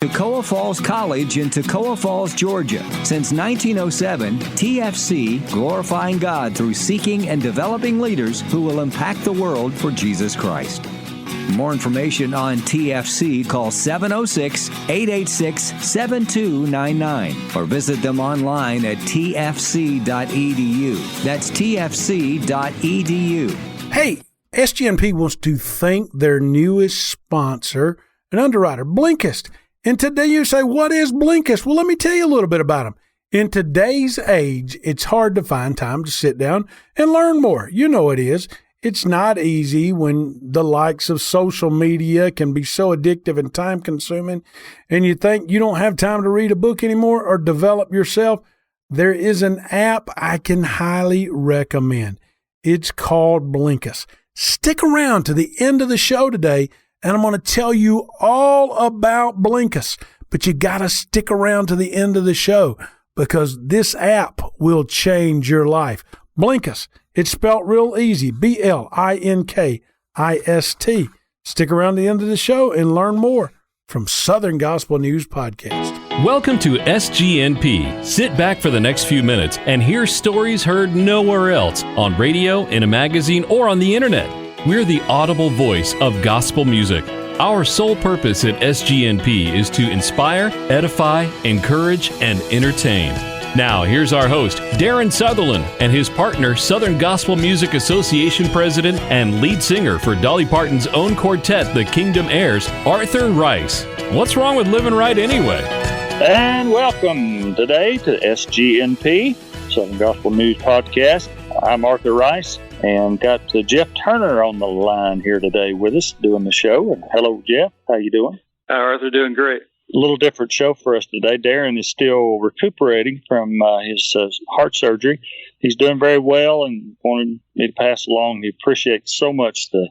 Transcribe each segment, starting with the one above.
Toccoa Falls College in Toccoa Falls, Georgia. Since 1907, TFC, glorifying God through seeking and developing leaders who will impact the world for Jesus Christ. For more information on TFC, call 706-886-7299 or visit them online at tfc.edu. That's tfc.edu. Hey, SGNP wants to thank their newest sponsor and underwriter, Blinkist. And today you say, what is Blinkist? Well, let me tell you a little bit about them. In today's age, it's hard to find time to sit down and learn more. You know it is. It's not easy when the likes of social media can be so addictive and time-consuming, and you think you don't have time to read a book anymore or develop yourself. There is an app I can highly recommend. It's called Blinkist. Stick around to the end of the show today, and I'm going to tell you all about Blinkist. But you got to stick around to the end of the show because this app will change your life. Blinkist. It's spelled real easy. Blinkist. Stick around to the end of the show and learn more from Southern Gospel News Podcast. Welcome to SGNP. Sit back for the next few minutes and hear stories heard nowhere else on radio, in a magazine, or on the internet. We're the audible voice of gospel music. Our sole purpose at SGNP is to inspire, edify, encourage, and entertain. Now, here's our host, Darren Sutherland, and his partner, Southern Gospel Music Association President and lead singer for Dolly Parton's own quartet, the Kingdom Heirs, Arthur Rice. What's wrong with living right anyway? And welcome today to SGNP, Southern Gospel News Podcast. I'm Arthur Rice, and got Jeff Turner on the line here today with us doing the show. And hello, Jeff. How you doing? Hi, Arthur. Doing great. A little different show for us today. Darren is still recuperating from his heart surgery. He's doing very well and wanted me to pass along. He appreciates so much the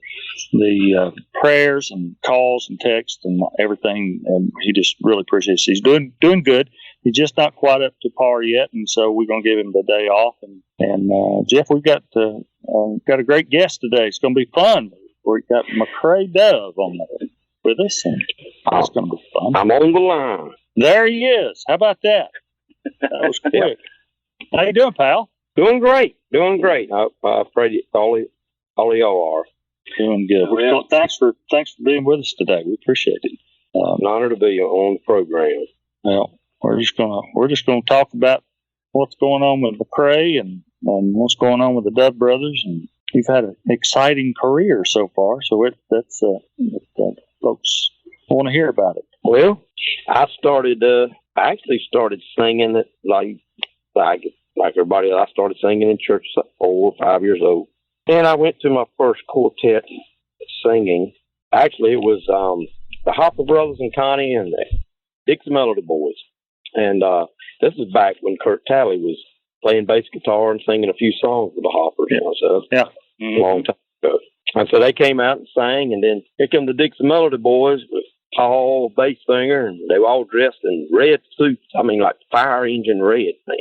prayers and calls and texts and everything, and he just really appreciates it. He's doing good. He's just not quite up to par yet, and so we're going to give him the day off. And Jeff, we've got a great guest today. It's going to be fun. We've got McCray Dove on with us, and it's going to be fun. I'm on the line. There he is. How about that? That was quick. Yeah. How you doing, pal? Doing great. I pray all of y'all are. Doing good. Well, thanks for being with us today. We appreciate it. An honor to be on the program. Well, we're just gonna talk about what's going on with McCray and what's going on with the Dove brothers, and you've had an exciting career so far. So that's folks want to hear about it. Well, I actually started singing it like everybody. I started singing in church 4 or 5 years old, and I went to my first quartet singing. Actually, it was the Hopper Brothers and Connie and the Dixie Melody Boys. And this is back when Kurt Talley was playing bass guitar and singing a few songs with the Hoppers. So a long time ago. And so they came out and sang, and then here come the Dixie Melody Boys with Paul, bass singer, and they were all dressed in red suits. I mean, like fire engine red, man.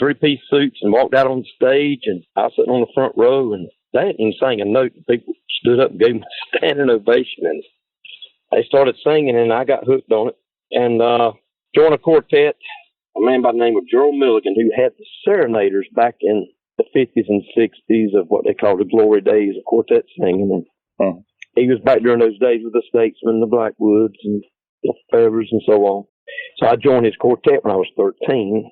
3-piece suits, and walked out on the stage, and I was sitting on the front row, and they hadn't even sang a note, and people stood up and gave them a standing ovation, and they started singing, and I got hooked on it, and joined a quartet, a man by the name of Gerald Milligan, who had the Serenaders back in the 50s and 60s of what they call the glory days of quartet singing, and he was back during those days with the Statesmen, the Blackwoods, and the Fevers, and so on. So I joined his quartet when I was 13.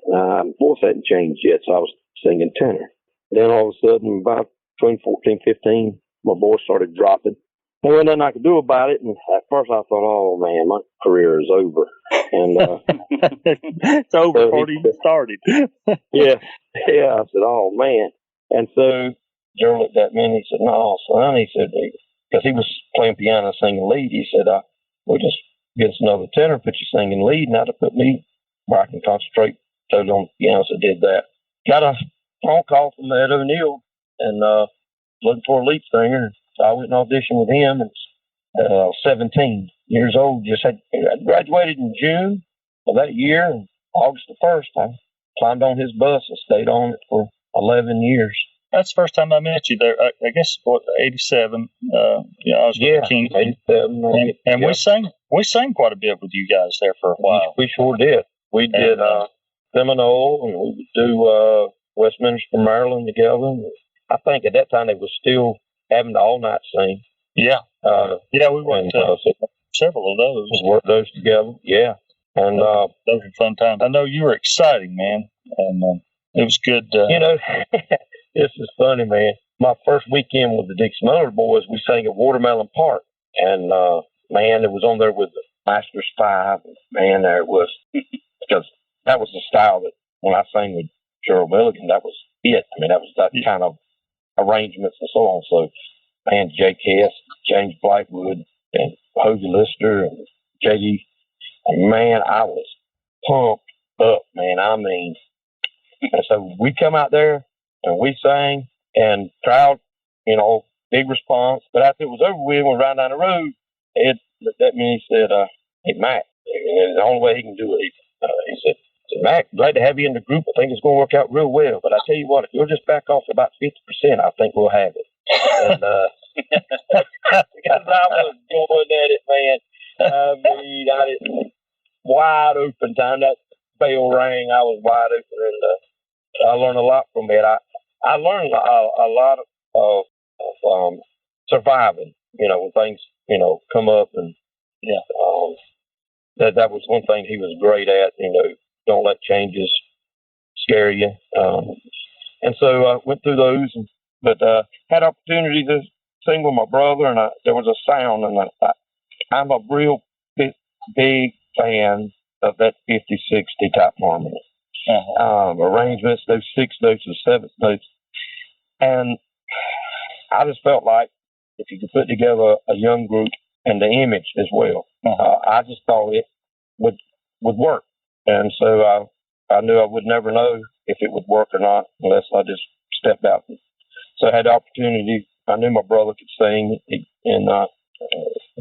Voice hadn't changed yet, so I was singing tenor. Then all of a sudden, about between 14 and 15, my voice started dropping. There wasn't nothing I could do about it, and at first I thought, oh, man, my career is over. And it's over before it even started. yeah, I said, oh, man. And so Joe looked at me, and he said, no, son, he said, because he was playing piano and singing lead, he said, we'll just get us another tenor, put you singing lead, now to put me where I can concentrate totally on the piano. So I did that. Got a phone call from Ed O'Neill, and looking for a lead singer. So I went and auditioned with him, and 17 years old. I graduated in June of that year, and August the 1st, I climbed on his bus and stayed on it for 11 years. That's the first time I met you there. I guess, 87. I was with King. 87. And we We sang quite a bit with you guys there for a while. We sure did. We did Seminole, and we would do Westminster, Maryland together. I think at that time they were still having the all-night sing. Yeah. We worked several of those. We worked those together, yeah. And those were fun times. I know you were exciting, man, and it was good. This is funny, man. My first weekend with the Dixie Miller Boys, we sang at Watermelon Park, and man, it was on there with the Masters 5. Man, there it was, because that was the style that when I sang with Gerald Milligan, that was it. I mean, that was that kind of arrangements and so on. So, man, Jake Hess, James Blackwood, and Hosey Lister, and J.D. And man, I was pumped up, man. I mean, and so we come out there and we sang, and crowd, big response. But after it was over with, we went right down the road. That means he said, "Hey, Mac," and the only way he can do it, he said, "Mac, glad to have you in the group. I think it's going to work out real well. But I tell you what, if you'll just back off about 50%, I think we'll have it." And because I was going at it, man. I mean, I didn't. Wide open time that bell rang. I was wide open, and I learned a lot from it. I learned a lot of surviving. When things come up, and that was one thing he was great at. Don't let changes scare you. And so I went through those, but had opportunity to sing with my brother, and there was a sound, and I'm a real big fan of that 50-60 type harmony. Arrangements, those 6 notes and 7 notes. And I just felt like if you could put together a young group and the image as well, I just thought it would work. And so I knew I would never know if it would work or not unless I just stepped out. So I had the opportunity. I knew my brother could sing in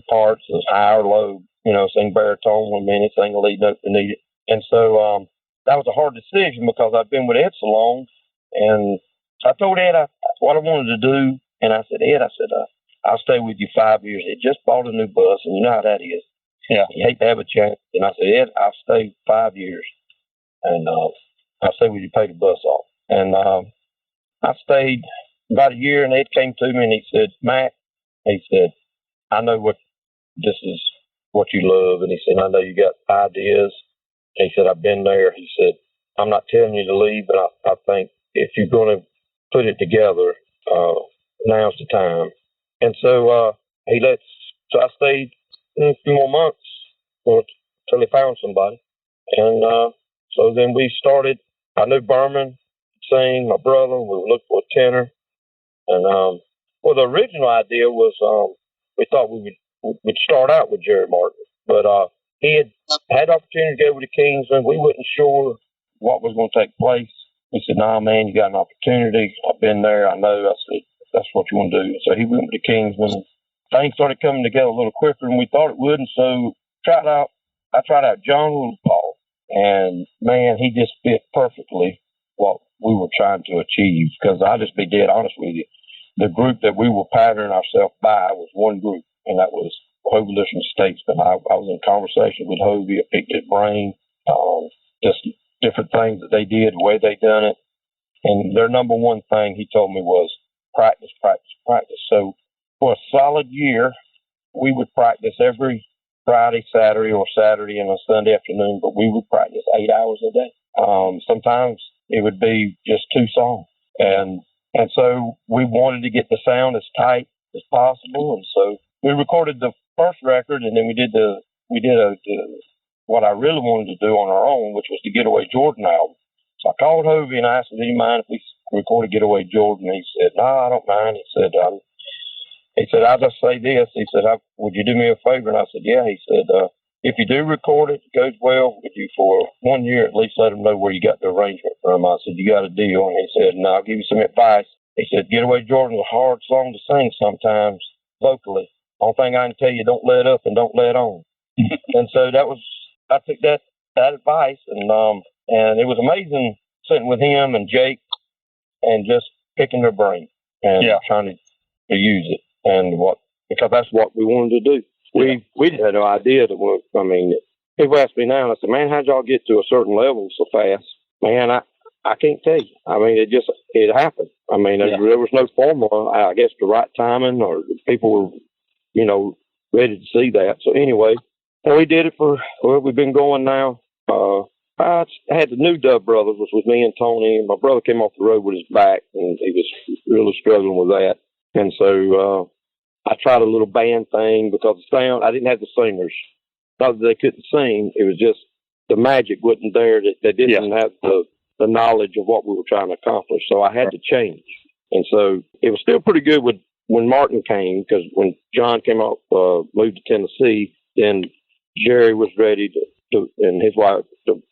parts as high or low, sing baritone 1 minute, sing a lead note if needed. And so that was a hard decision because I've been with Ed so long. And I told Ed what I wanted to do. And I said, Ed, I'll stay with you 5 years. Ed just bought a new bus, and you know how that is. Yeah. You hate to have a chance. And I said, Ed, I'll stay 5 years. And I'll stay with you, pay the bus off. And I stayed about a year, and Ed came to me, and he said, Mac, he said, I know this is what you love. And he said, I know you got ideas. And he said, I've been there. He said, I'm not telling you to leave, but I think if you're going to put it together, now's the time. And so so I stayed a few more months until he found somebody. And so then we started. I knew Berman sang, my brother. We looked for a tenor. And the original idea was we thought we'd start out with Jerry Martin. But he had opportunity to go over to Kingsman. We wasn't sure what was going to take place. He said, nah, man, you got an opportunity. I've been there. I know. I said, that's what you want to do. So he went to Kingsman. Things started coming together a little quicker than we thought it would. And so I tried out John Paul. And, man, he just fit perfectly what we were trying to achieve. Because I'll just be dead honest with you. The group that we were patterning ourselves by was one group, and that was Hovey Lister Statesman. I was in conversation with Hovey. I picked his brain, just different things that they did, the way they done it. And their number one thing he told me was practice, practice, practice. So for a solid year, we would practice every Friday, Saturday, or Saturday and a Sunday afternoon, but we would practice 8 hours a day. Sometimes it would be just 2 songs. And so we wanted to get the sound as tight as possible. And so we recorded the first record, and then we did what I really wanted to do on our own, which was the Getaway Jordan album. So I called Hovey and I said, do you mind if we recorded Getaway Jordan? He said, no, I don't mind. He said, I'll just say this. He said, would you do me a favor? And I said, yeah. He said, if you do record it, it goes well with you for 1 year, at least let them know where you got the arrangement from. I said, you got a deal? And he said, no, I'll give you some advice. He said, Getaway Jordan's a hard song to sing sometimes vocally. Only thing I can tell you, don't let up and don't let on. And so I took that advice, and it was amazing sitting with him and Jake and just picking their brain and trying to use it because that's what we wanted to do. we had no idea that. I mean, people ask me now, and I said, "Man, how'd y'all get to a certain level so fast?" Man, I can't tell you. I mean, it happened. I mean, there was no formula. I guess the right timing, or people were, ready to see that. So anyway, and we did it we've been going now. I had the new Dove brothers, was with me and Tony. My brother came off the road with his back, and he was really struggling with that. And so I tried a little band thing because the sound, I didn't have the singers. Not that they couldn't sing, it was just the magic wasn't there. That they didn't have the knowledge of what we were trying to accomplish. So I had to change. And so it was still pretty good when Martin came, because when John came out, moved to Tennessee, then Jerry was ready to and his wife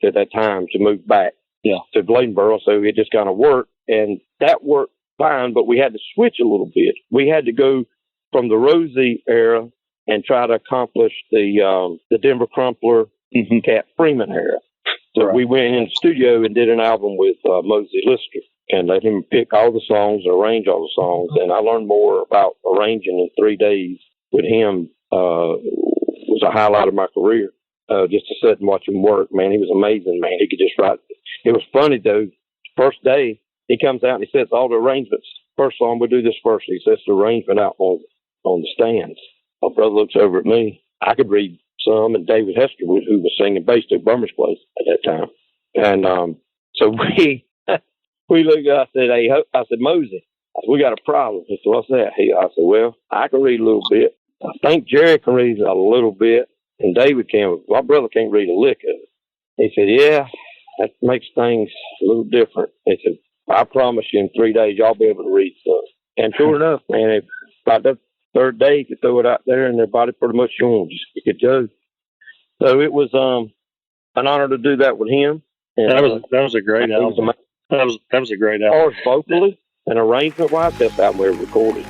at that time to move back to Bladenboro. So it just kind of worked, and that worked fine, but we had to switch a little bit. We had to go from the Rosie era and try to accomplish the Denver Crumpler, Cat Freeman era. So we went in the studio and did an album with Mosey Lister and let him pick all the songs and arrange all the songs. And I learned more about arranging in 3 days with him. Was a highlight of my career. Just to sit and watch him work, man, he was amazing, man. He could just write. It was funny, though. First day, he comes out and he sets all the arrangements. First song, we'll do this first. He sets the arrangement out on the stands. My brother looks over at me. I could read some, and David Hester, who was singing bass to Burmer's Place at that time. And so we looked. I said, Mosey, we got a problem. He said, what's that? I said, well, I can read a little bit. I think Jerry can read a little bit. And David my brother can't read a lick of it. He said, yeah, that makes things a little different. He said, I promise you in 3 days, y'all be able to read stuff. And sure enough, man, by the third day, you could throw it out there and everybody pretty much you could go. So it was an honor to do that with him. And that was a great album. That was a great album. As far as vocally and arrangement-wise, best album we ever recorded.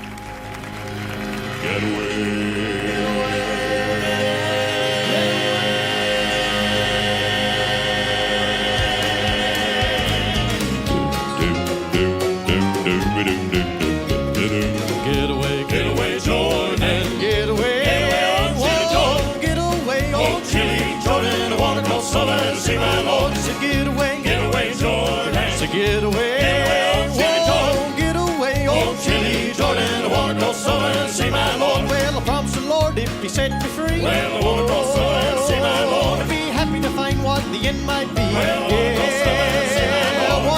Get away. Get away, whoa, get away, old Chili Jordan. I wanna cross over and see my Lord. Well, I promised the Lord if He set me free. Well, I wanna cross over and see my Lord. I'd be happy to find what the end might be. Well, I wanna cross over and see my Lord.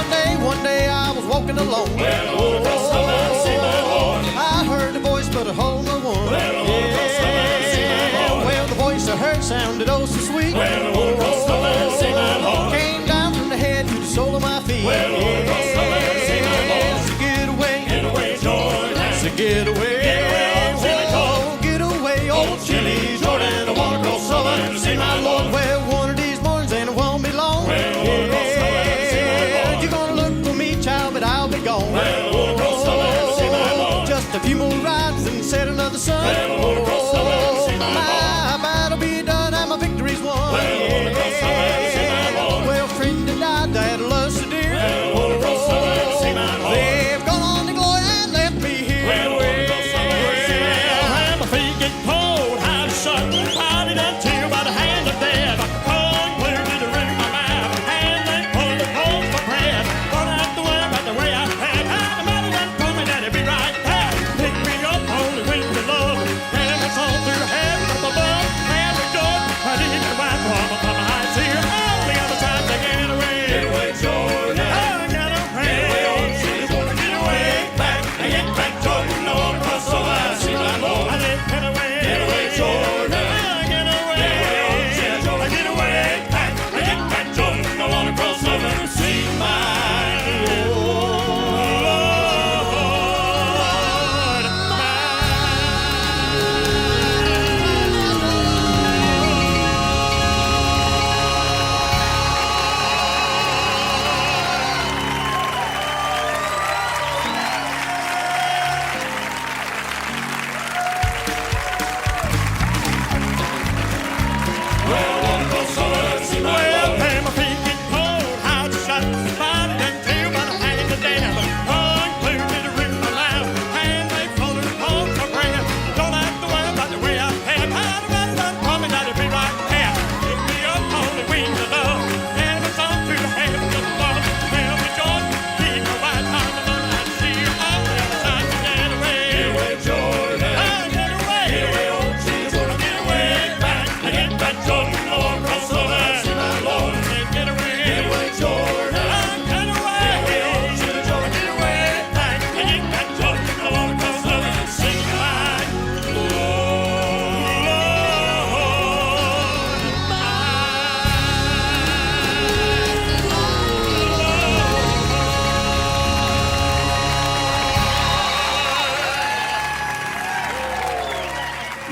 One day I was walking alone. Well, I wanna cross over and see my Lord. I heard a voice, but a whole no one. Well, I wanna cross over and see my Lord. Well, the voice I heard sounded oh so sweet. Well, I wanna cross over and see my Lord. Came down from the head to the sole of my feet. Well, I wanna cross over and see my Lord. So get away, Jordan. So get away, whoa, get away, old Chili Jordan. I wanna cross over and see my Lord. Well, one of these mornings and it won't be long. Well, I wanna cross over and see my Lord. You're gonna look for me, child, but I'll be gone. Well, I wanna cross over and see my Lord. Just a few more rides and set another sun. Well, I wanna cross over and see my Lord. My battle be done and my victory's won. Well,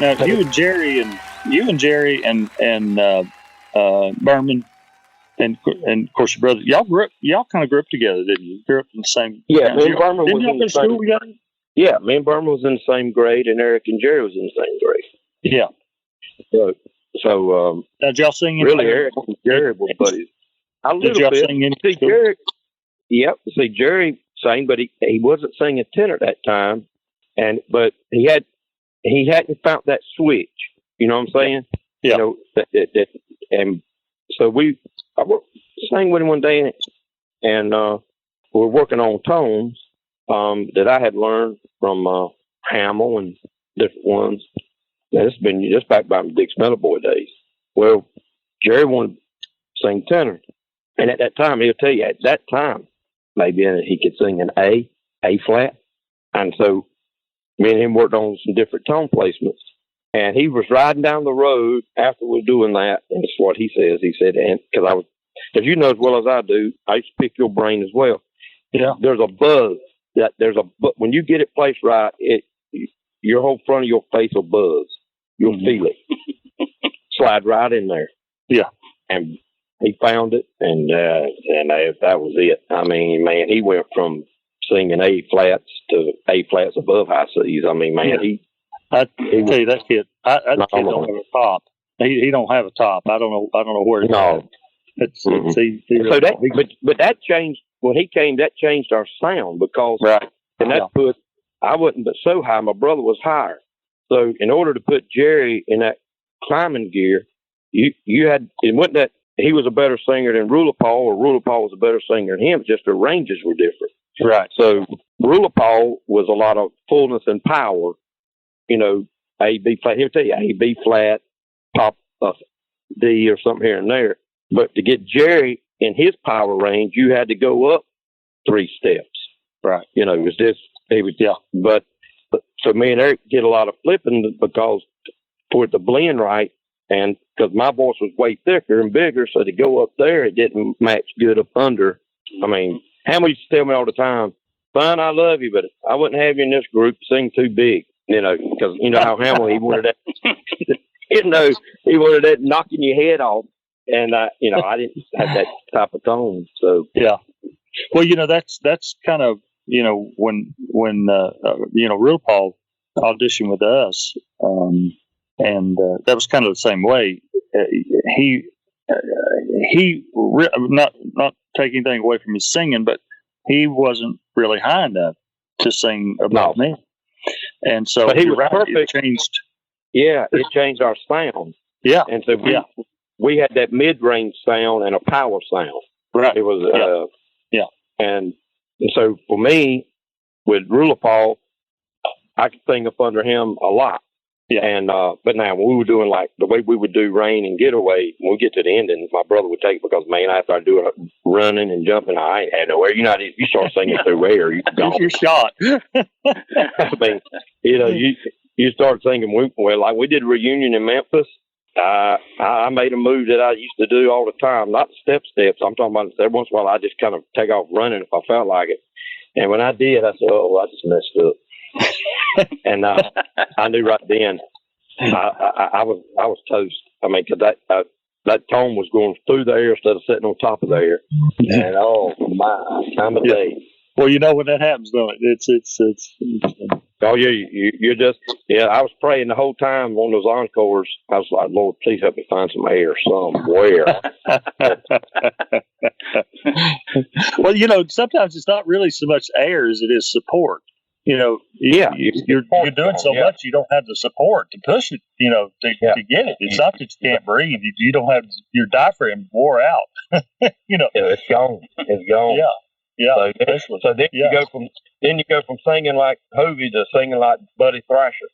Now you and Jerry and Berman and of course your brother, y'all kind of grew up together, didn't you? Grew up in the same. Yeah, me and Berman didn't was y'all in go the to school same. together? Yeah, me and Berman was in the same grade, and Eric and Jerry was in the same grade. Yeah. So did y'all sing? Really, Eric and Jerry were buddies. A Did little y'all bit. sing in See, school? Jerry. Yep. See, Jerry sang, but he wasn't singing tenor that time, but he hadn't found that switch. You know what I'm saying? Yeah. You know and so I sang with him one day, and we were working on tones that I had learned from Hamill and different ones. Now, this has been just back by Dick Smellerboy days. Well, Jerry wanted to sing tenor, and at that time, he'll tell you, at that time, maybe he could sing an A flat, and so me and him worked on some different tone placements. And he was riding down the road after we were doing that, and it's what he says. He said, and because as you know as well as I do, I used to pick your brain as well. Yeah. There's a buzz when you get it placed right, your whole front of your face will buzz. You'll feel it slide right in there. Yeah. And he found it, and that was it. I mean, man, he went from singing A flats to A flats above high C's. I mean, man, I tell you, that kid, that kid don't have a top. He don't have a top. I don't know where it's at. It's so that that changed when he came. That changed our sound because I wasn't but so high. My brother was higher. So in order to put Jerry in that climbing gear, you had it wasn't that he was a better singer than Ruler Paul, or Ruler Paul was a better singer than him. Just the ranges were different. Right. So Ruler Paul was a lot of fullness and power. You know, A, B flat. He'll tell you A, B flat, pop D or something here and there. But to get Jerry in his power range, you had to go up 3 steps. Right. You know, it was this. But so me and Eric did a lot of flipping because for it to blend right, and because my voice was way thicker and bigger, so to go up there, it didn't match good up under. I mean, Hamill used to tell me all the time, "Fine, I love you, but I wouldn't have you in this group. Sing too big." You know, because you know how Hamill, he wanted that. He wanted that knocking your head off, and I didn't have that type of tone. So yeah, well, that's kind of when Real Paul auditioned with us, and that was kind of the same way. He not taking anything away from his singing, but he wasn't really high enough to sing above me. And so, but he was perfect. It changed. Yeah, it changed our sound. Yeah, and so we had that mid-range sound and a power sound. Right. It was and so for me, with Ruler Paul, I could sing up under him a lot. Yeah. And but now when we were doing like the way we would do Rain and Getaway, when we get to the ending, my brother would take it because man, after I do it running and jumping, I ain't had nowhere. If you start singing through air, you're shot. I mean, you start singing. Like we did a reunion in Memphis. I made a move that I used to do all the time, not the steps. I'm talking about every once in a while I just kind of take off running if I felt like it. And when I did, I said, "Oh, I just messed up." And I knew right then I was toast. I mean, 'cause that tone was going through the air instead of sitting on top of the air. And oh my, time of day. Well, when that happens, though, it's. Oh yeah, you're just I was praying the whole time on those encores. I was like, Lord, please help me find some air somewhere. Well, sometimes it's not really so much air as it is support. You're doing so much, you don't have the support to push it. To get it. It's not that you can't breathe; you don't have your diaphragm wore out. It's gone. It's gone. Yeah. Yeah, so then you go from singing like Hovey to singing like Buddy Thrasher.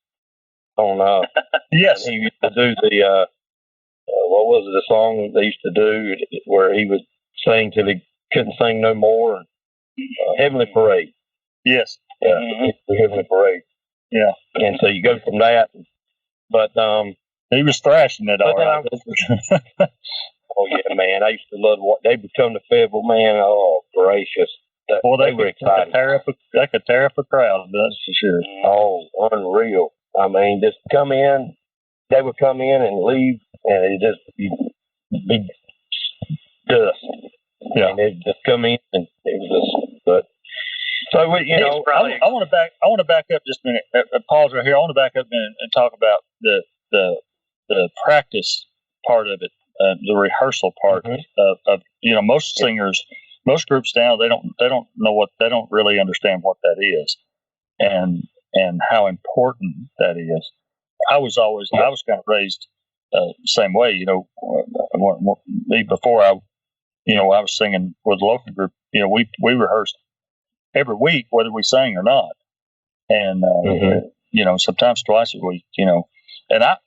On yes, he used to do the what was it, the song they used to do where he would sing till he couldn't sing no more. Heavenly Parade. Yes, the Heavenly Parade. Yeah, and so you go from that, but he was thrashing it all right. Oh yeah, man! I used to love what they would come to Fayetteville, man. Oh gracious! They were excited. That could tear up a crowd, that's for sure. Oh, unreal! I mean, just come in they would come in and leave, and it just be dust. Yeah, and they'd just come in, and it was just. But so I want to back up just a minute. Pause right here. I want to back up and talk about the practice part of it, the rehearsal part of most singers, most groups now they don't really understand what that is, and how important that is. I was kind of raised same way. Before I was singing with the local group. We rehearsed every week whether we sang or not, and sometimes twice a week. And I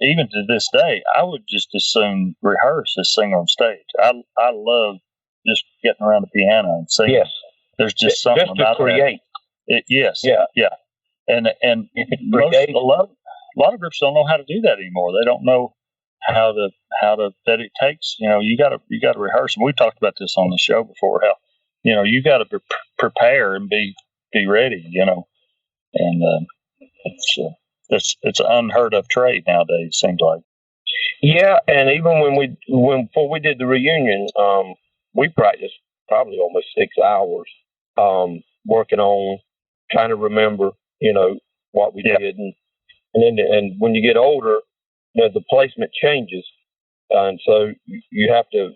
even to this day I would just as soon rehearse as sing on stage. I love just getting around the piano and singing. Yes, there's just something just to about create. Yes, yeah. And a lot of groups don't know how to do that anymore. They don't know how to that it takes. You got to rehearse. And we talked about this on the show before. How you got to prepare and be ready. And it's an unheard of trade nowadays. Seems like. Yeah, and even before we did the reunion, we practiced probably almost 6 hours, working on trying to remember, what we did, and when you get older, the placement changes, and so you have to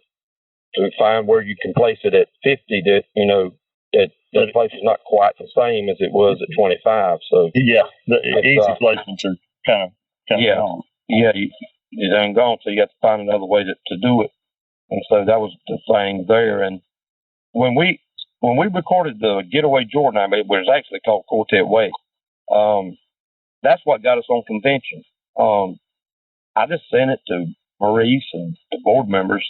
find where you can place it at 50. That the place is not quite the same as it was at 25. So the easy placements are kind of gone. Yeah, it ain't gone. So you have to find another way to do it, and so that was the thing there. And when we recorded the Getaway Jordan, it was actually called Quartet Way. That's what got us on convention. I just sent it to Maurice and the board members,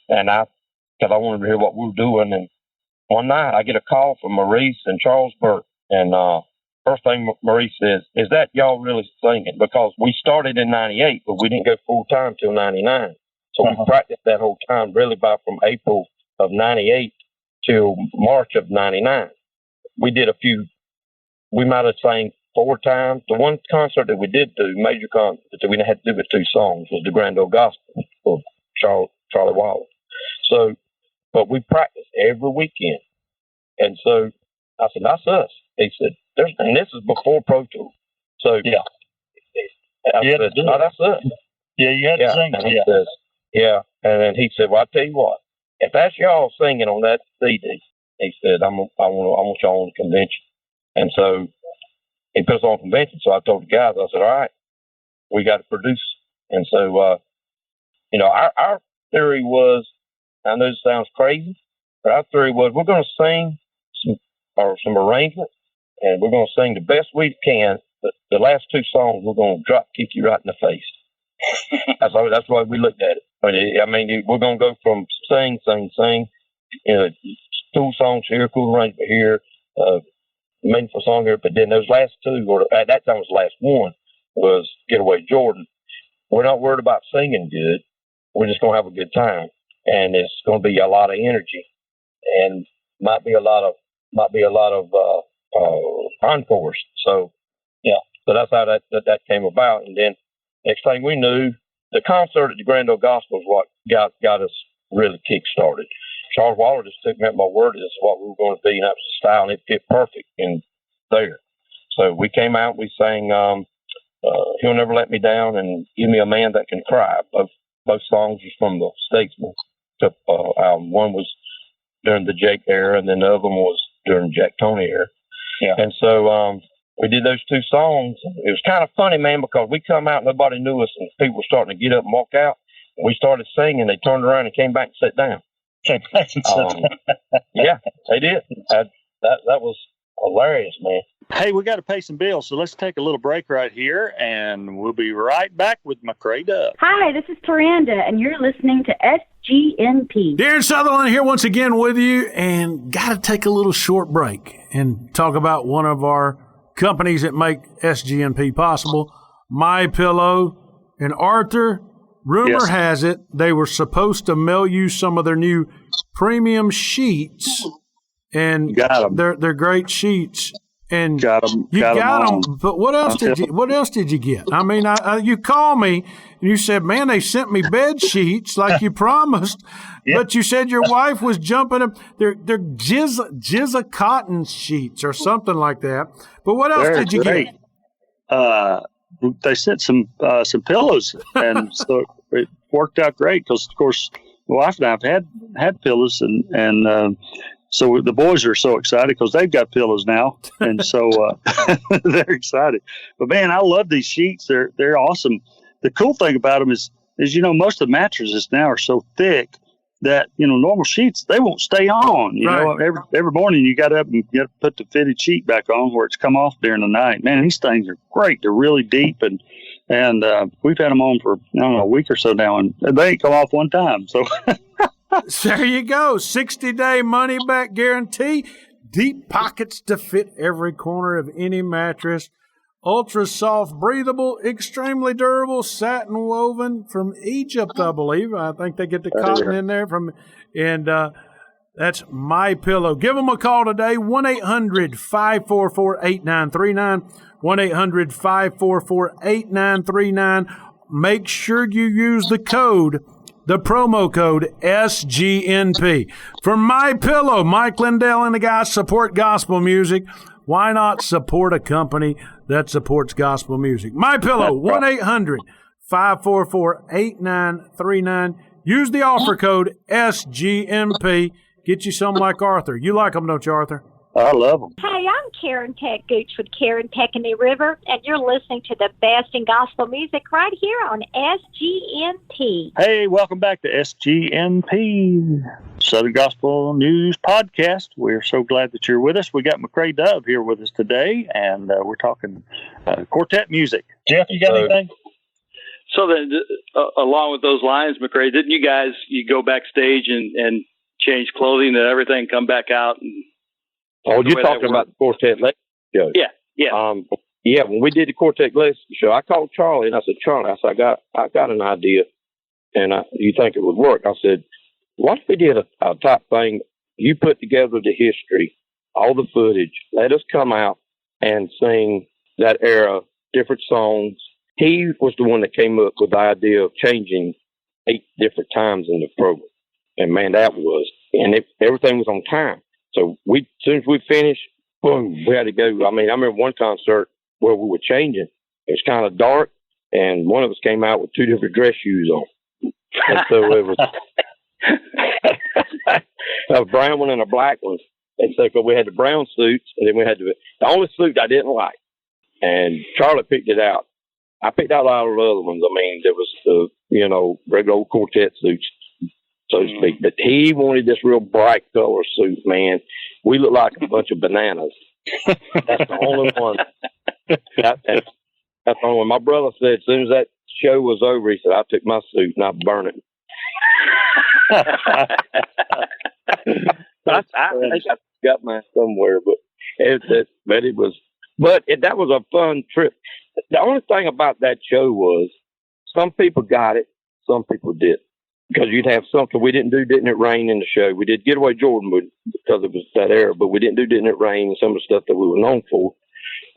and because I wanted to hear what we were doing. And one night I get a call from Maurice and Charles Burke, and first thing Maurice says, "Is that y'all really singing?" Because we started in '98, but we didn't go full time till '99. So we practiced that whole time, really, from April of '98 till March of '99. We did we might have sang 4 times. The one concert that we did do, major concert that we had to do with 2 songs, was the Grand Old Gospel of Charlie Waller. So, but we practiced every weekend. And so I said, "That's us." He said, and this is before Pro Tools. So I said, "No, that's us." Yeah, you had to sing. And he says, and then he said, "Well, I tell you what, if that's y'all singing on that CD," he said, I want y'all on the convention." And so he put us on convention. So I told the guys, I said, "All right, we got to produce." And so, our theory was, I know this sounds crazy, but our theory was we're going to sing some arrangements, and we're going to sing the best we can. But the last 2 songs, we're going to kick you right in the face. That's why we looked at it. I mean, we're going to go from sing, 2 songs here, cool arrangement here, meaningful song here. But then those last 2, or at that time was the last one, was Getaway Jordan. We're not worried about singing good. We're just going to have a good time, and it's going to be a lot of energy, and might be a lot of encores. So so that's how that came about. And then next thing we knew, the concert at the Grand Old Gospel is what got us really kick-started. Charles Waller just took me at my word. This is what we were going to be, and that was the style, and it fit perfect in there. So we came out, we sang He'll Never Let Me Down and Give Me a Man That Can Cry. Both songs was from the Statesman album. One was during the Jake era, and then the other one was during the Jack Tony era. Yeah. And so we did those 2 songs. It was kind of funny, man, because we come out, nobody knew us, and people were starting to get up and walk out. We started singing. They turned around and came back and sat down. Yeah, they did. That was hilarious, man. Hey, we got to pay some bills, so let's take a little break right here, and we'll be right back with McCray Dove. Hi, this is Toranda, and you're listening to SGNP. Darren Sutherland here once again with you, and got to take a little short break and talk about one of our companies that make SGNP possible, MyPillow. And Arthur, rumor has it they were supposed to mail you some of their new premium sheets, and they're great sheets. and got them. you got them. But what else did you? What else did you get? I mean, you called me and you said, "Man, they sent me bed sheets like you promised." Yeah. But you said your wife was jumping up. They're jizza cotton sheets or something like that. But what else did you get? They sent some pillows, and so it worked out great because, of course, my wife and I have had pillows, and so the boys are so excited because they've got pillows now, and so they're excited. But man, I love these sheets. They're awesome. The cool thing about them is most of the mattresses now are so thick that normal sheets, they won't stay on. You know, every morning you got up and you got to put the fitted sheet back on where it's come off during the night. Man, these things are great. They're really deep, and we've had them on for a week or so now, and they ain't come off one time. So there you go, 60-day money back guarantee, deep pockets to fit every corner of any mattress. Ultra soft, breathable, extremely durable, satin woven from Egypt, I believe. I think they get the cotton in there and that's My Pillow. Give them a call today, 1-800-544-8939, 1-800-544-8939. Make sure you use the promo code SGNP. For My Pillow, Mike Lindell and the guys support gospel music. Why not support a company that supports gospel music? My Pillow, 1-800-544-8939. Use the offer code SGMP. Get you some like Arthur. You like them, don't you, Arthur? I love them. Hey, I'm Karen Peck Gooch with Karen Peck and the River, and you're listening to the best in gospel music right here on SGNP. Hey, welcome back to SGNP, Southern Gospel News Podcast. We're so glad that you're with us. We got McCray Dove here with us today, and we're talking quartet music. Jeff, you got anything? So then, along with those lines, McCray, didn't you guys go backstage and change clothing and everything, come back out? Oh, you're talking about the Quartet Legacy show? Yeah. Yeah, when we did the Quartet Legacy show, I called Charlie and I said, Charlie, I got an idea, and you think it would work? I said, what if we did a type thing? You put together the history, all the footage, let us come out and sing that era, different songs. He was the one that came up with the idea of changing 8 different times in the program. And man, everything was on time. So as soon as we finished, boom, we had to go. I mean, I remember one concert where we were changing. It was kind of dark, and one of us came out with 2 different dress shoes on. And so it was a brown one and a black one. And so we had the brown suits, and then we had the only suit I didn't like. And Charlie picked it out. I picked out all the other ones. I mean, there was the, regular old quartet suits, so to speak. But he wanted this real bright color suit, man. We looked like a bunch of bananas. That's the only one. That's the only one. My brother said as soon as that show was over, he said, I took my suit and I burned it. I think I got mine somewhere, but that was a fun trip. The only thing about that show was some people got it, some people didn't. Because you'd have something we didn't do, Didn't It Rain in the show. We did Getaway Jordan because it was that era, but we didn't do Didn't It Rain and some of the stuff that we were known for.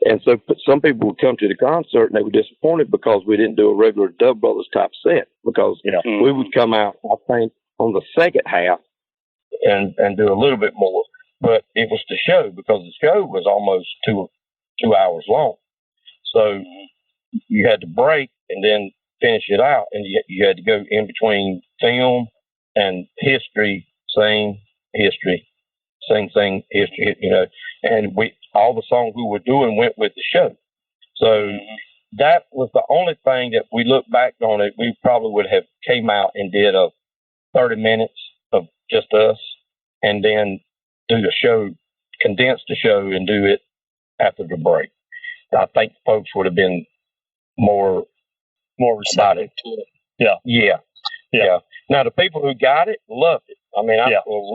And so some people would come to the concert and they were disappointed because we didn't do a regular Dove Brothers type set, because we would come out, I think, on the second half and do a little bit more. But it was the show, because the show was almost two hours long. So you had to break and then finish it out, and you had to go in between film and history, sing history, sing history, and all the songs we were doing went with the show. So that was the only thing that we look back on it, we probably would have came out and did 30 minutes of just us, and then do the show, condense the show and do it after the break. I think folks would have been more receptive to it. Yeah. Now the people who got it loved it. I mean,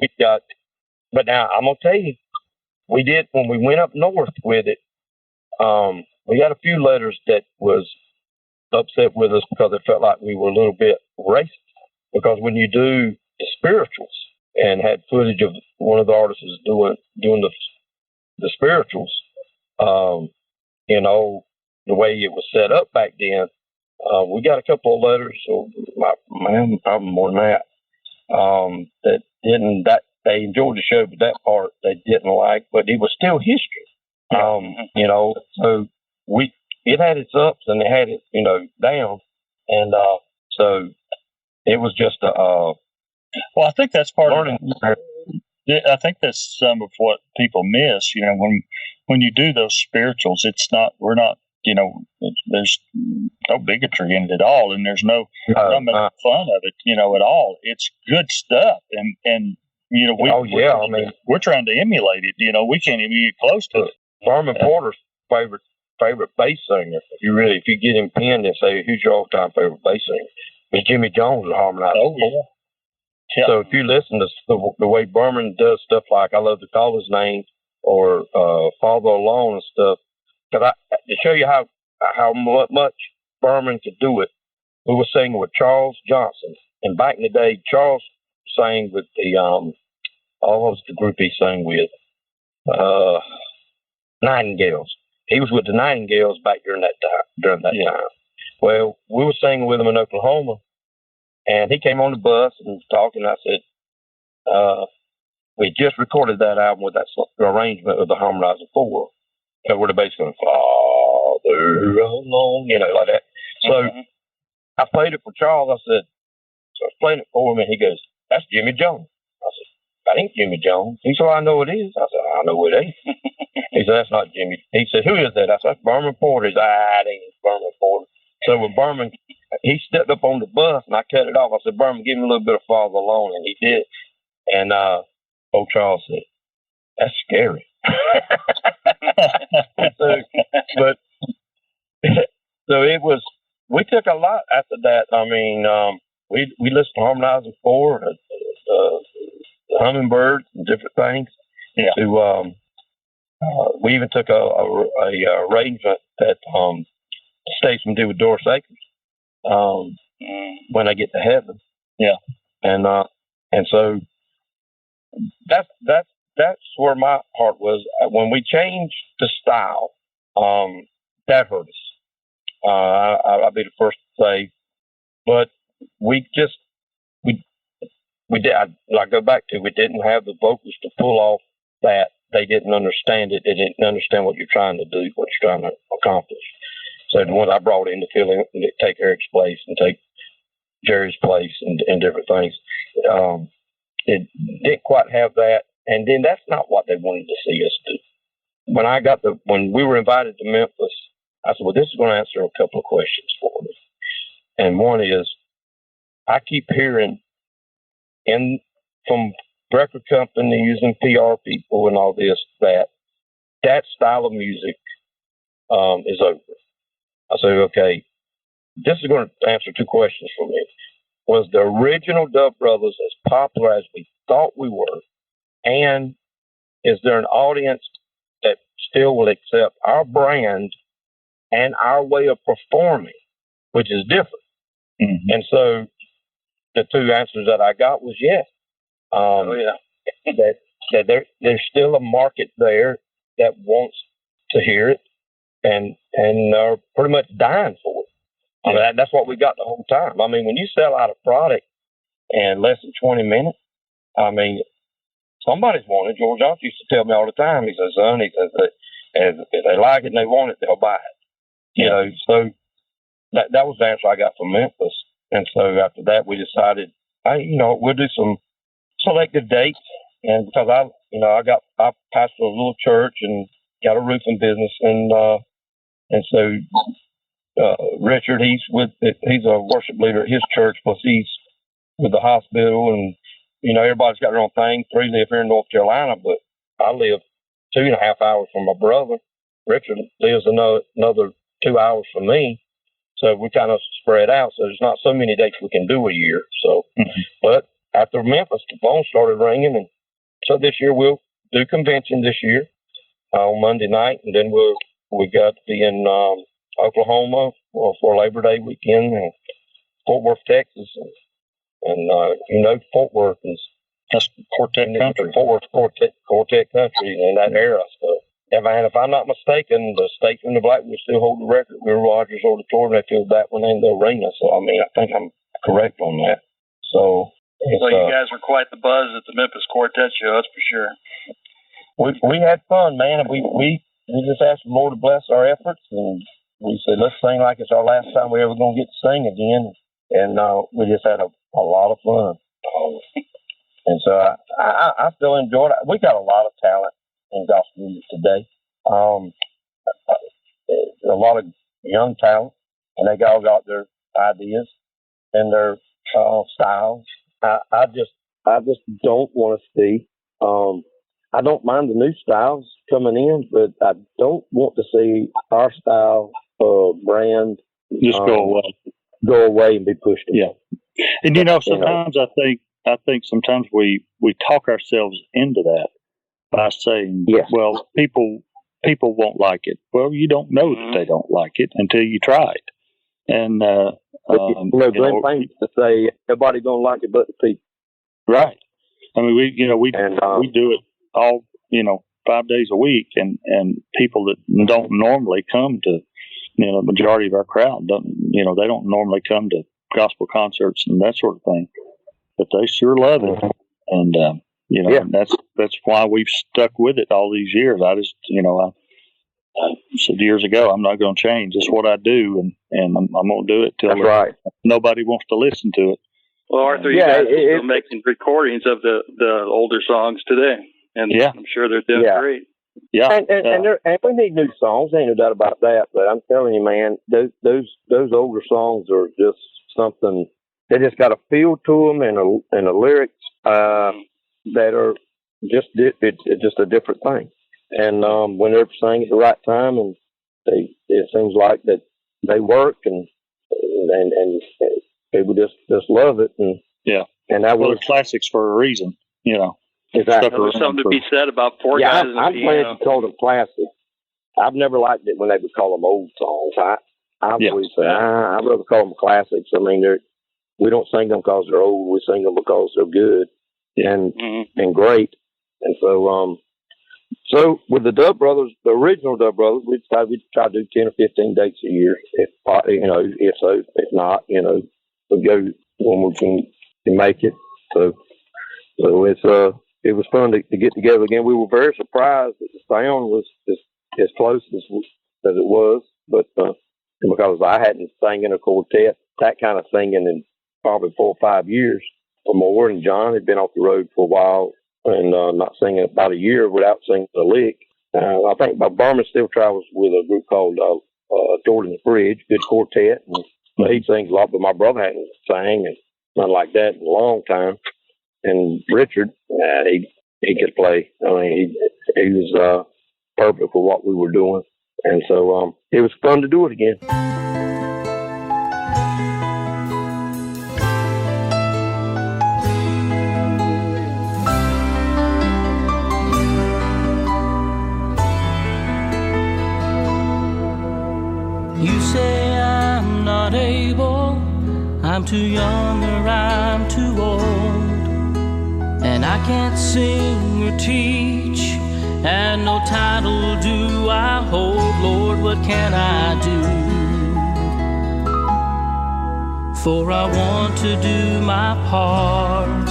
we got. But now I'm gonna tell you, we did when we went up north with it. We got a few letters that was upset with us because it felt like we were a little bit racist. Because when you do the spirituals and had footage of one of the artists doing the spirituals, you know, the way it was set up back then, we got a couple of letters, or probably more than that, that they enjoyed the show, but that part they didn't like. But it was still history, you know. So it had its ups and it had its, you know, downs, and so it was just a. Well, I think that's part learning. I think that's some of what people miss. You know, when you do those spirituals, we're not. You know, there's no bigotry in it at all, and there's no making fun of it. You know, at all. It's good stuff, and you know, we're trying to emulate it. You know, we can't even get close to it. Barman Porter's favorite bass singer. If you get him pinned and say, "Who's your all-time favorite bass singer?" It's Jimmy Jones at Harmonizer. Oh yeah. Yeah. So if you listen to the way Berman does stuff like "I Love to Call His Name" or "Father Alone" and stuff, to show you how much Berman could do it, we were singing with Charles Johnson, and back in the day, Charles sang with the what was the group he sang with? Nightingales. He was with the Nightingales back during that time. Well, we were singing with him in Oklahoma. And he came on the bus and was talking. I said, we just recorded that album with that arrangement of the Harmonizer 4. Where the bass going, Father alone, you know, like that. So I played it for Charles. I said, so I was playing it for him, and he goes, "That's Jimmy Jones." I said, "That ain't Jimmy Jones." He said, "I know it is." I said, "I know it ain't." He said, "That's not Jimmy." He said, "Who is that?" I said, "That's Berman Porter." He said, "That ain't Berman Porter." So when Berman, he stepped up on the bus, and I cut it off. I said, "Berman, give me a little bit of Father Alone," and he did. And old Charles said, "That's scary." So it was. We took a lot after that. I mean, we listened to Harmonizer 4, the Hummingbirds, and different things. Yeah. We even took a arrangement that Statesman did with Doris Akers when I get to heaven. Yeah. And so that's where my heart was. When we changed the style, that hurt us. I'll be the first to say, but we did. I go back to, we didn't have the vocals to pull off that. They didn't understand it. They didn't understand what you're trying to do, what you're trying to accomplish. So the ones I brought in to fill in, take Eric's place and take Jerry's place and different things, it didn't quite have that. And then that's not what they wanted to see us do. When we were invited to Memphis, I said, "Well, this is going to answer a couple of questions for me." And one is, I keep hearing from record companies and PR people and all this that style of music is over. I say, okay, this is going to answer two questions for me. Was the original Dove Brothers as popular as we thought we were? And is there an audience that still will accept our brand and our way of performing, which is different? Mm-hmm. And so the two answers that I got was yes. That there's still a market there that wants to hear it and are pretty much dying for it. I mean, that's what we got the whole time. I mean, when you sell out a product in less than 20 minutes, I mean, somebody's wanting it. George Johnson used to tell me all the time. He says, "Son," he says, if they like it and they want it, they'll buy it. You know, so that was the answer I got from Memphis. And so after that, we decided, we'll do some selective dates. And because I pastor a little church and got a roofing business, and so Richard, he's a worship leader at his church, plus he's with the hospital, and everybody's got their own thing. 3 live here in North Carolina, but I live 2.5 hours from my brother. Richard lives another 2 hours from me, so we kind of spread out. So there's not so many dates we can do a year. So, but after Memphis, the phone started ringing, and so this year we'll do convention this year on Monday night, and then we got to be in Oklahoma for Labor Day weekend, and Fort Worth, Texas, and Fort Worth is that's Quartet country. Fort Worth Quartet country in that era. So if I'm not mistaken, the Statesman and the Blackwood still hold the record. Will Rogers Auditorium, they filled that one in the arena. So, I mean, I think I'm correct on that. So you guys were quite the buzz at the Memphis Quartet show, that's for sure. We had fun, man. And we just asked the Lord to bless our efforts, and we said, let's sing like it's our last time we're ever going to get to sing again. And we just had a lot of fun. And so I still enjoyed it. We got a lot of talent in gospel music today. A lot of young talent, and they all got their ideas and their styles. I just don't want to see. I don't mind the new styles coming in, but I don't want to see our style brand just go away and be pushed in. Yeah, and sometimes I think sometimes we talk ourselves into that by saying, yes, well, people won't like it. Well, you don't know that they don't like it until you try it. And Glenn Payne to say nobody gonna like it but the people. Right. I mean, we do it all 5 days a week, and people that don't normally come to the majority of our crowd they don't normally come to gospel concerts and that sort of thing, but they sure love it. And and that's why we've stuck with it all these years. I just I said years ago, I'm not going to change. It's what I do, and I'm going to do it till nobody wants to listen to it. Well, Arthur, you guys are still making recordings of the older songs today, and I'm sure they're doing great. Yeah, and we need new songs. Ain't no doubt about that. But I'm telling you, man, those older songs are just something. They just got a feel to them, and the lyrics that are just it's just a different thing. And when they're saying at the right time, and it seems like that they work, and people just love it, and that was classics for a reason, Exactly. There's something to be said about four guys. I'm glad you called them classics. I've never liked it when they would call them old songs. I always say I'd rather call them classics. I mean, we don't sing them because they're old. We sing them because they're good and great. And so with the Dove Brothers, the original Dove Brothers, we decided we'd try to do 10 or 15 dates a year. If not, we'll go when we can make it. So it was fun to get together again. We were very surprised that the sound was as close as it was, but because I hadn't sang in a quartet, that kind of singing in probably 4 or 5 years or more, and John had been off the road for a while and not singing about a year without singing a lick. I think my Barman Steel Trial was with a group called Jordan the Bridge, good quartet, and he sings a lot, but my brother hadn't sang and nothing like that in a long time. And Richard, he could play. I mean, he was perfect for what we were doing, and so it was fun to do it again. You say I'm not able, I'm too young or I'm too old, and I can't sing or teach, and no title do I hold. Lord, what can I do? For I want to do my part,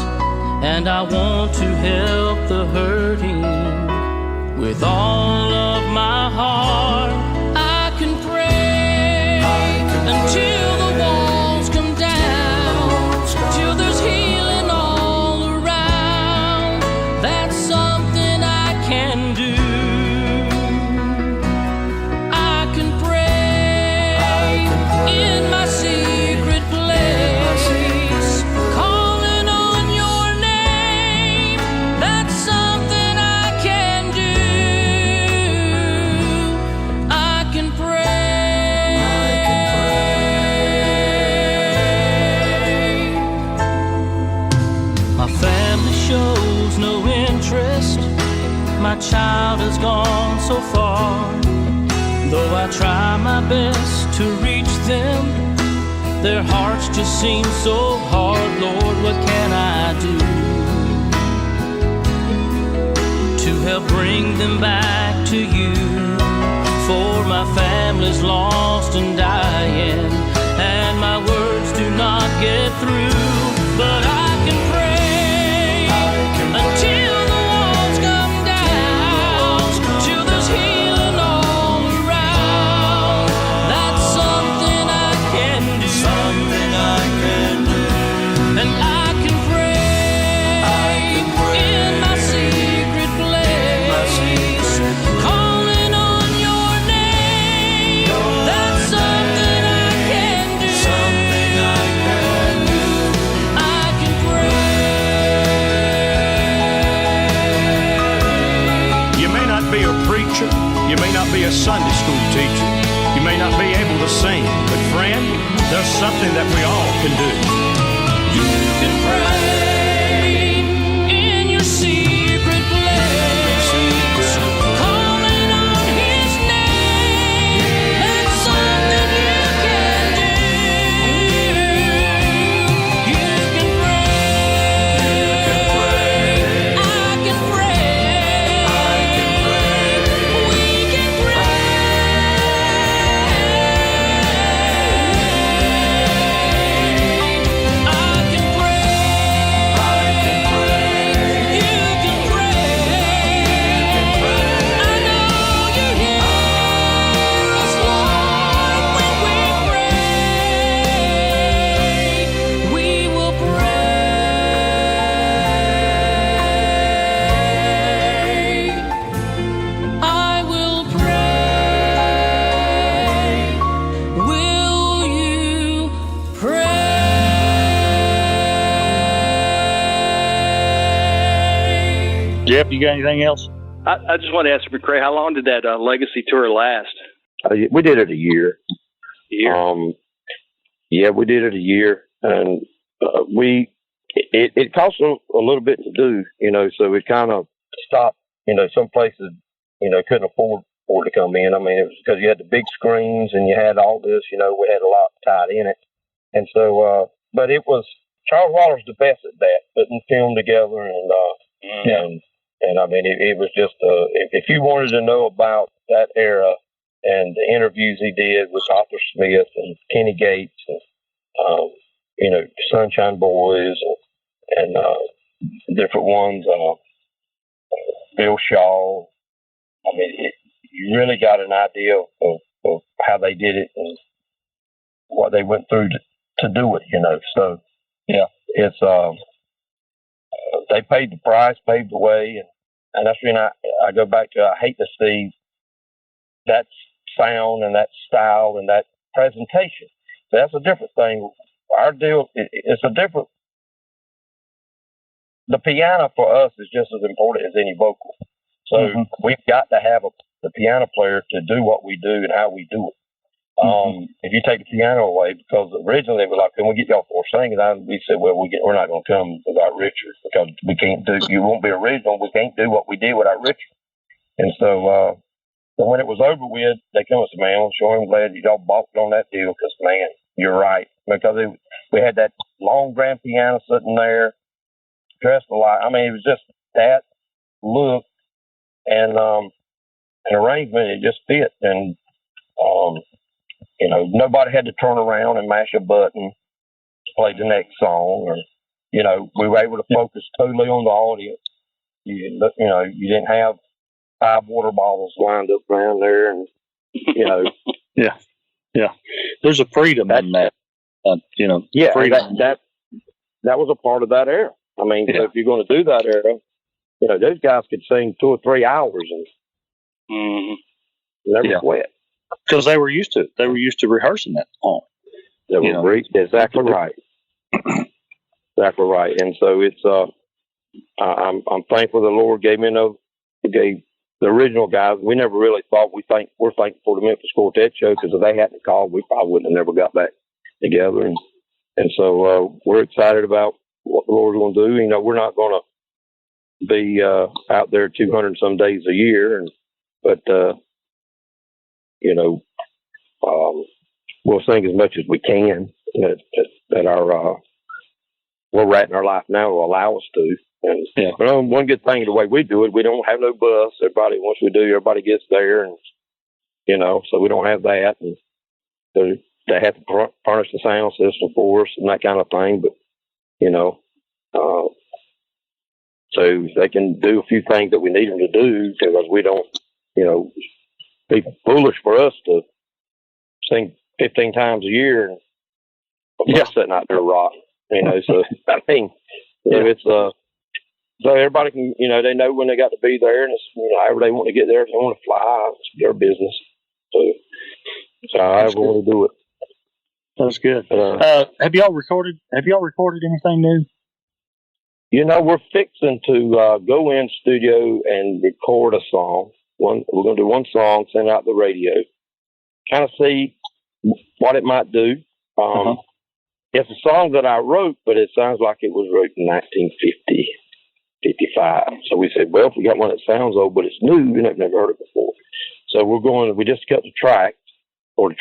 and I want to help the hurting with all of my heart. I can pray until the walls come down, till there's healing all around. That's something I can do. I can pray in my secret place, calling on your name. That's something I can do. I can pray. My family shows no interest. My child has gone so far. Though I try my best to reach them, their hearts just seem so hard. Lord, what can I do to help bring them back to you? families lost and dying, and my words do not get through, but I can pray until the walls come down, till there's healing all around. That's something I can do, and I can pray in my secret place, calling on your name. That's something I can do, I can pray. You may not be a preacher, you may not be a Sunday school teacher, you may not be able to sing, but friend, there's something that we all can do. You can pray in your secret place, calling on His name. That's something you can do. You can pray. I can pray. We can I will pray. Will you pray? Jeff, you got anything else? I just want to ask McCray, how long did that legacy tour last? We did it a year. A year. We did it a year, and it cost a little bit to do, so it kind of stopped. Some places, couldn't afford to come in. I mean, it was because you had the big screens and you had all this, we had a lot tied in it. And so, but it was, Charles Waller's the best at that, putting film together and I mean, it was just, if you wanted to know about that era and the interviews he did with Arthur Smith and Kenny Gates and, Sunshine Boys and different ones, Bill Shaw. I mean, you really got an idea of how they did it and what they went through to do it, So, yeah, it's, they paid the price, paved the way, and that's when I go back to, I hate to see that sound and that style and that presentation. That's a different thing. Our deal, it's a different, the piano for us is just as important as any vocal. So we've got to have the piano player to do what we do and how we do it. If you take the piano away, because originally they were like, "Can we get y'all for singing?" And we said, "Well, we're not going to come without Richard because we can't do. You won't be original. We can't do what we did without Richard." And so, when it was over with, they come and said, "Man, I'm sure I'm glad y'all balked on that deal because, man, you're right." Because we had that long grand piano sitting there, dressed alike. I mean, it was just that look and arrangement. It just fit, and nobody had to turn around and mash a button to play the next song, or we were able to focus totally on the audience. You didn't have 5 water bottles lined up around there, and yeah. There's a freedom in that. Yeah, freedom. that was a part of that era. I mean, so if you're going to do that era, those guys could sing 2 or 3 hours and never quit. Because they were used to it. They were used to rehearsing that song. Exactly right. Exactly right. And so it's I'm thankful the Lord gave the original guys. We never really thought we're thankful for the Memphis Quartet show, because if they hadn't called, we probably wouldn't have never got back together. And so we're excited about what the Lord's going to do. We're not going to be out there 200 some days a year, but we'll sing as much as we can that our where we're at in our life now will allow us to. And one good thing, the way we do it, we don't have no bus. Everybody, once we do, everybody gets there, and so we don't have that. And they have to furnish the sound system for us and that kind of thing. But, so they can do a few things that we need them to do because we don't, be foolish for us to sing 15 times a year and sitting out there rocking, so I mean, it's, so everybody can, they know when they got to be there and it's, however they want to get there, if they want to fly, it's their business. So however we want to do it. That's good. Have y'all recorded anything new? We're fixing to go in studio and record a song. We're going to do one song, send out the radio, kind of see what it might do. It's a song that I wrote, but it sounds like it was wrote in 1950, 55. So we said, well, if we got one that sounds old, but it's new, and I've never heard it before. So we just cut the track for it.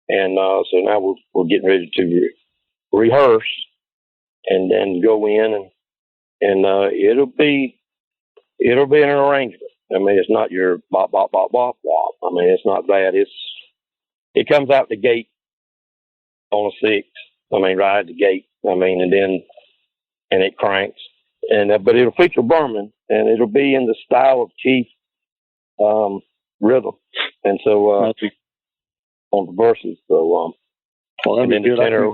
And so now we're getting ready to rehearse and then go in and it'll be an arrangement. I mean, it's not your bop, bop, bop, bop, bop. I mean, it's not that. It comes out the gate on a 6. I mean, right at the gate. I mean, and it cranks. But it'll feature Berman, and it'll be in the style of Chief rhythm. And so on the verses. So and then the tenor,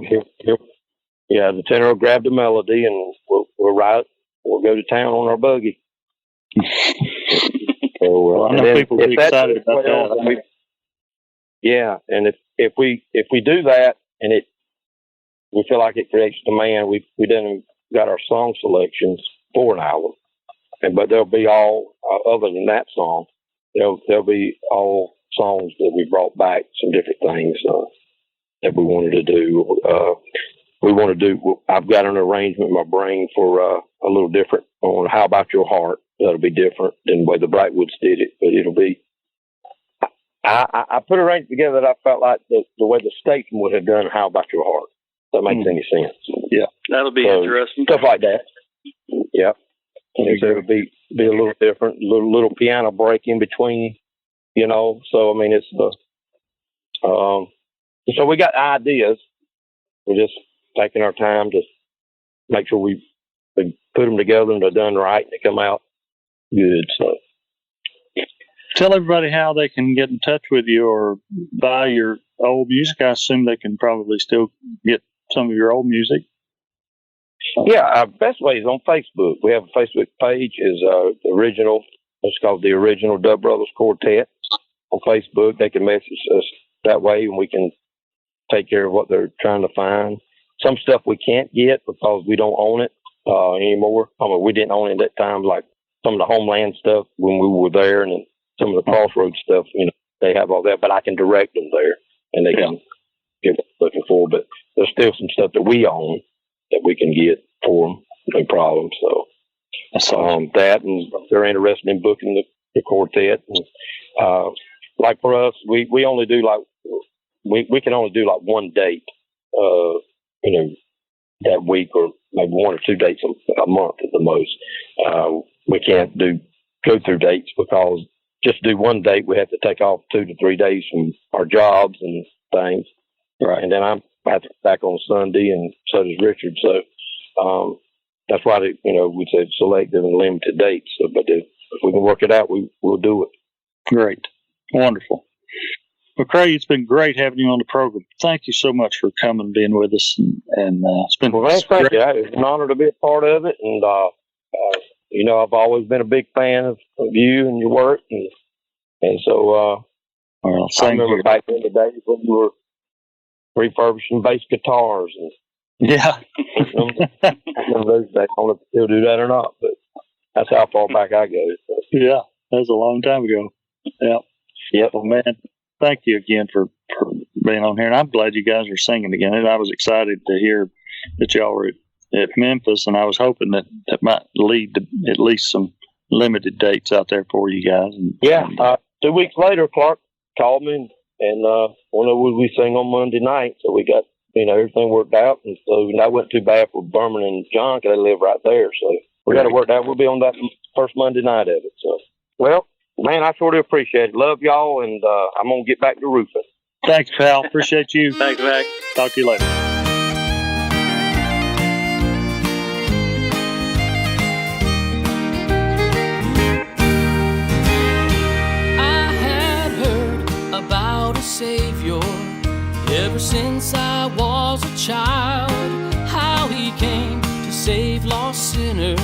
the tenor will grab the melody, and we'll write. We'll go to town on our buggy. So I know people will be excited about that. And if we do that and we feel like it creates demand, we then got our song selections for an album, but there'll be all other than that song. There'll be all songs that we brought back, some different things that we wanted to do. I've got an arrangement in my brain for a little different on How About Your Heart. That'll be different than the way the Brightwoods did it, but it'll be. I put an arrangement together that I felt like the way the Statesman would have done How About Your Heart. If that makes any sense. Yeah, that'll be interesting. Stuff like that. Yeah, so it'll be a little different, little piano break in between. So I mean it's so we got ideas. We're just taking our time to make sure we put them together and they're done right and they come out good. So tell everybody how they can get in touch with you or buy your old music. I assume they can probably still get some of your old music. Yeah, our best way is on Facebook. We have a Facebook page. Is original. It's called the Original Dove Brothers Quartet on Facebook. They can message us that way, and we can take care of what they're trying to find. Some stuff we can't get because we don't own it anymore. I mean, we didn't own it at that time, like some of the Homeland stuff when we were there, and then some of the Crossroads stuff. They have all that, but I can direct them there, and they can get what they're looking for. But there's still some stuff that we own that we can get for them, no problem. So that, and if they're interested in booking the quartet, and like for us, we only do we can only do like one date, that week, or maybe 1 or 2 dates a month at the most. We can't go through dates because just do one date, we have to take off 2 to 3 days from our jobs and things. Right. And then I have to be back on Sunday, and so does Richard. So that's why we said selective and limited dates. So, but if we can work it out, we'll do it. Great, wonderful. McCray, it's been great having you on the program. Thank you so much for coming and being with us. And it's been thank you. It's an honor to be a part of it. And I've always been a big fan of you and your work. And so I remember back in the days when you were refurbishing bass guitars. And yeah. I remember those days. I don't know if they still do that or not, but that's how far back I go. So. Yeah, that was a long time ago. Yeah. Yep. Well, man, thank you again for being on here. And I'm glad you guys are singing again. And I was excited to hear that y'all were at Memphis, and I was hoping that might lead to at least some limited dates out there for you guys. And 2 weeks later, Clark called me and would we sing on Monday night? So we got everything worked out, and so that wasn't too bad for Berman and John because they live right there. So we got to work out. We'll be on that first Monday night of it. So man, I sort of appreciate it. Love y'all, and I'm going to get back to roofing. Thanks, pal. Appreciate you. Thanks, Mac. Talk to you later. I had heard about a Savior ever since I was a child, how he came to save lost sinners,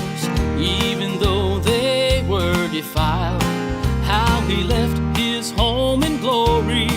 even though they were defiled, how he left his home in glory,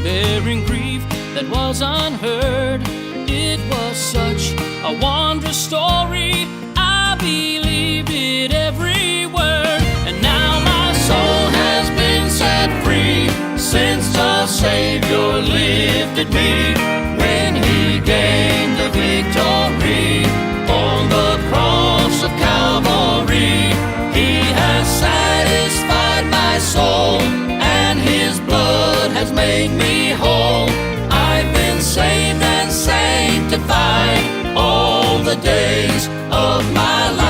bearing grief that was unheard. It was such a wondrous story, I believed it every word, and now my soul has been set free, since the Savior lifted me, when he gained the victory on the cross of Calvary. He has satisfied my soul, and his blood has made me whole. I've been saved and sanctified all the days of my life.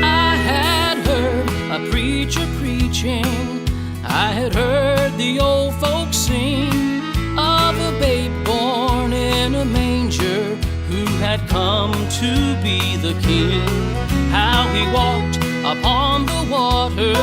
I had heard a preacher preaching, I had heard the old folks sing of a babe born in a manger, who had come to be the king, how he walked upon the water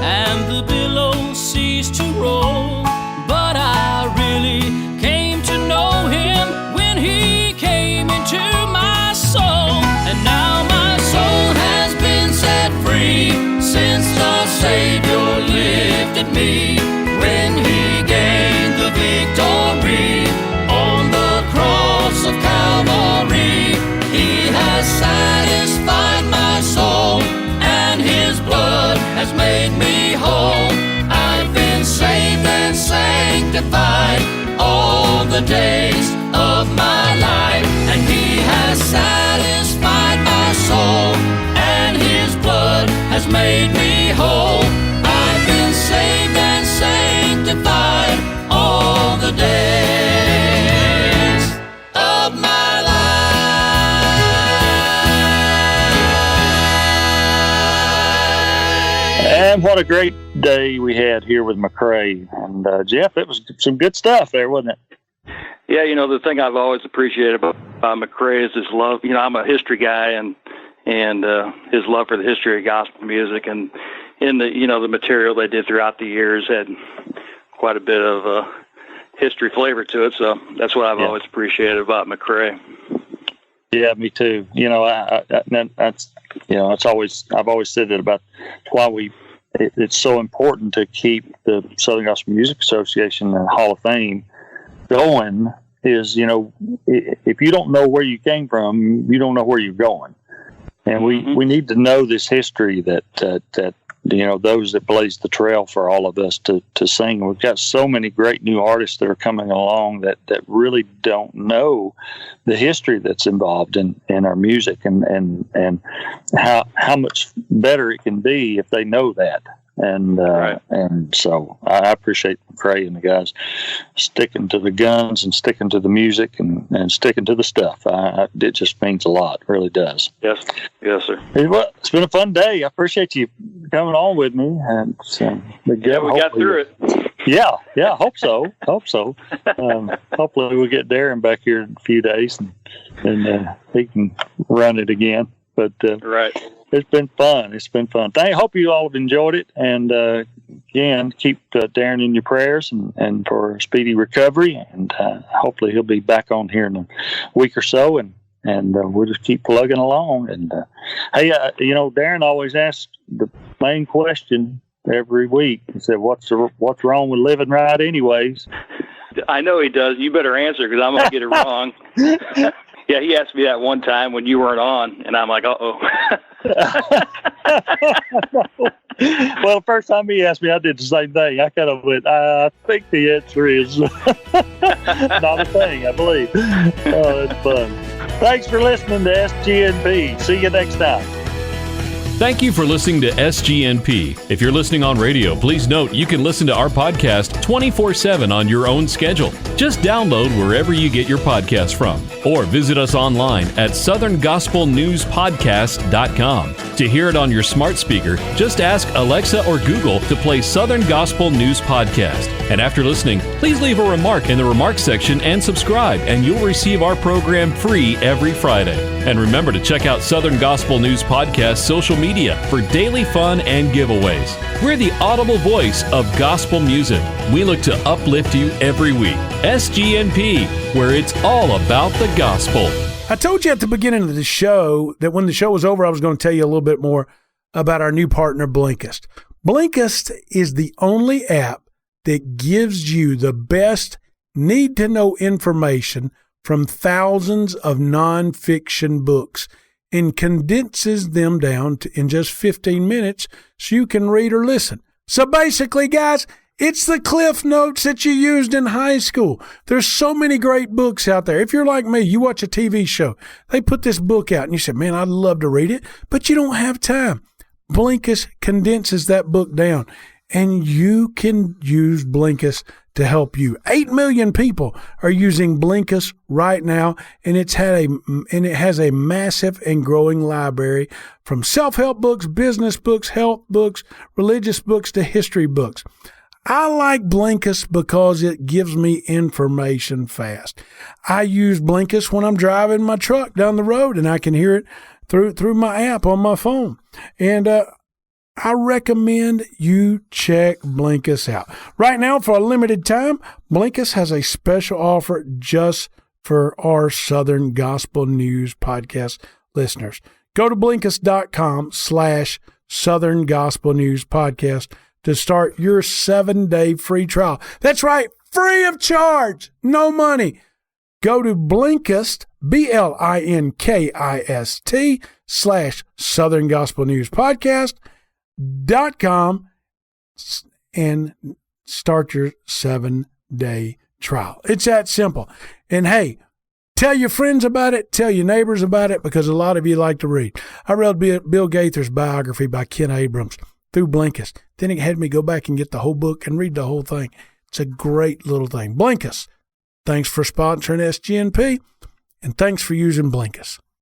and the billows ceased to roll. But I really came to know him when he came into my soul, and now my soul has been set free, since the Savior lifted me, when he gained the victory on the cross of Calvary. He has satisfied my soul, and his blood has made me whole. I've been saved and sanctified all the days of my life, and he has satisfied my soul, and his blood has made me whole. I've been saved and sanctified all the days of my life. And what a great day we had here with McCray. And Jeff, it was some good stuff there, wasn't it? Yeah, the thing I've always appreciated about McCray is his love. I'm a history guy, and his love for the history of gospel music, and in the material they did throughout the years had quite a bit of history flavor to it. So that's what I've always appreciated about McCray. Yeah, me too. I've always said that about why it's so important to keep the Southern Gospel Music Association and Hall of Fame going. Is if you don't know where you came from, you don't know where you're going, and we need to know this history that those that blazed the trail for all of us to sing. We've got so many great new artists that are coming along that really don't know the history that's involved in our music, and how much better it can be if they know that. And so I appreciate McCray and the guys sticking to the guns and sticking to the music and sticking to the stuff. It just means a lot. It really does. Yes, sir. It's been a fun day. I appreciate you coming on with me. And we got through it. Yeah. Hope so. Hopefully we'll get Darren back here in a few days and he can run it again. But right. It's been fun. I hope you all have enjoyed it. And again, keep Darren in your prayers and for a speedy recovery. And hopefully he'll be back on here in a week or so. And we'll just keep plugging along. And hey, Darren always asks the main question every week. He said, "What's wrong with living right, anyways?" I know he does. You better answer, because I'm gonna get it wrong. Yeah, he asked me that one time when you weren't on, and I'm like, uh-oh. Well, the first time he asked me, I did the same thing. I kind of went, I think the answer is not a thing, I believe. Oh, it's fun. Thanks for listening to SGNP. See you next time. Thank you for listening to SGNP. If you're listening on radio, please note you can listen to our podcast 24/7 on your own schedule. Just download wherever you get your podcast from, or visit us online at southerngospelnewspodcast.com. To hear it on your smart speaker, just ask Alexa or Google to play Southern Gospel News Podcast. And after listening, please leave a remark in the remarks section and subscribe, and you'll receive our program free every Friday. And remember to check out Southern Gospel News Podcast social media for daily fun and giveaways. We're the audible voice of gospel music. We look to uplift you every week. SGNP, where it's all about the gospel. I told you at the beginning of the show that when the show was over, I was going to tell you a little bit more about our new partner, Blinkist. Blinkist is the only app that gives you the best need-to-know information from thousands of nonfiction books and condenses them down in just 15 minutes so you can read or listen. So basically, guys, it's the Cliff Notes that you used in high school. There's so many great books out there. If you're like me, you watch a TV show, they put this book out and you say, man, I'd love to read it, but you don't have time. Blinkist condenses that book down, and you can use Blinkist to help you. 8 million people are using Blinkist right now, and it has a massive and growing library from self-help books, business books, health books, religious books to history books. I like Blinkist because it gives me information fast. I use Blinkist when I'm driving my truck down the road, and I can hear it through my app on my phone. And I recommend you check Blinkist out. Right now, for a limited time, Blinkist has a special offer just for our Southern Gospel News Podcast listeners. Go to Blinkist.com/Southern Gospel News Podcast to start your 7-day free trial. That's right, free of charge, no money. Go to Blinkist, BLINKIST/Southern Gospel News Podcast.com and start your 7-day trial. It's that simple. And hey, tell your friends about it, tell your neighbors about it, because a lot of you like to read. I read Bill Gaithers' biography by Ken Abrams through Blinkist. Then it had me go back and get the whole book and read the whole thing. It's a great little thing. Blinkist, thanks for sponsoring SGNP, and thanks for using Blinkist.